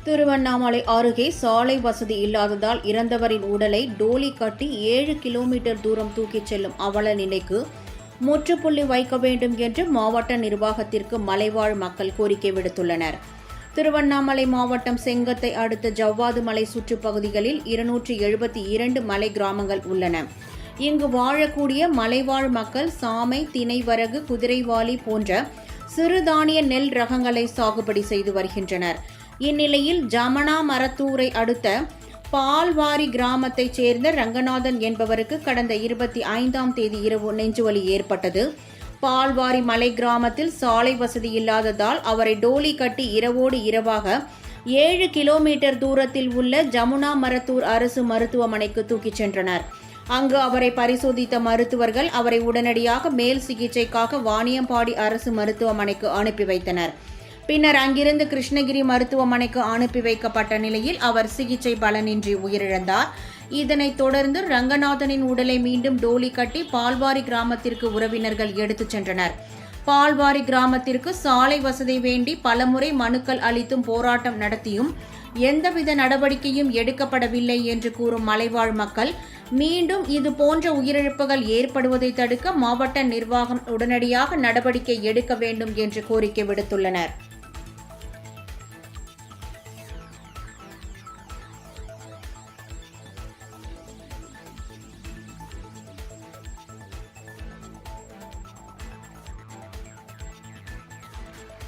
திருவண்ணாமலை அருகே சாலை வசதி இல்லாததால் இறந்தவரின் உடலை டோலி கட்டி 7 கிலோமீட்டர் தூரம் தூக்கிச் செல்லும் அவல நிலைக்கு முற்றுப்புள்ளி வைக்க வேண்டும் என்று மாவட்ட நிர்வாகத்திற்கு மலைவாழ் மக்கள் கோரிக்கை விடுத்துள்ளனர். திருவண்ணாமலை மாவட்டம் செங்கத்தை அடுத்த ஜவ்வாது மலை சுற்றுப்பகுதிகளில் 272 மலை கிராமங்கள் உள்ளன. இங்கு வாழக்கூடிய மலைவாழ் மக்கள் சாமை, தினைவரகு, குதிரைவாலி போன்ற சிறுதானிய நெல் ரகங்களை சாகுபடி செய்து வருகின்றனர். இந்நிலையில் ஜமுனா மரத்தூரை அடுத்த பால்வாரி கிராமத்தைச் சேர்ந்த ரங்கநாதன் என்பவருக்கு கடந்த 25ஆம் தேதி இரவு நெஞ்சுவலி ஏற்பட்டது. பால்வாரி மலை கிராமத்தில் சாலை வசதி இல்லாததால் அவரை டோலி கட்டி இரவோடு இரவாக 7 கிலோமீட்டர் தூரத்தில் உள்ள ஜமுனா மரத்தூர் அரசு மருத்துவமனைக்கு தூக்கிச் சென்றனர். அங்கு அவரை பரிசோதித்த மருத்துவர்கள் அவரை உடனடியாக மேல் சிகிச்சைக்காக வாணியம்பாடி அரசு மருத்துவமனைக்கு அனுப்பி வைத்தனர். பின்னர் அங்கிருந்து கிருஷ்ணகிரி மருத்துவமனைக்கு அனுப்பி வைக்கப்பட்ட நிலையில் அவர் சிகிச்சை பலனின்றி உயிரிழந்தார். இதனைத் தொடர்ந்து ரங்கநாதனின் உடலை மீண்டும் டோலி கட்டி பால்வாரி கிராமத்திற்கு உறவினர்கள் எடுத்துச் சென்றனர். பால்வாரி கிராமத்திற்கு சாலை வசதி வேண்டி பலமுறை மனுக்கள் அளித்தும் போராட்டம் நடத்தியும் எந்தவித நடவடிக்கையும் எடுக்கப்படவில்லை என்று கூறும் மலைவாழ் மக்கள் மீண்டும் இது போன்ற உயிரிழப்புகள் ஏற்படுவதை தடுக்க மாவட்ட நிர்வாகம் உடனடியாக நடவடிக்கை எடுக்க வேண்டும் என்று கோரிக்கை விடுத்துள்ளனர்.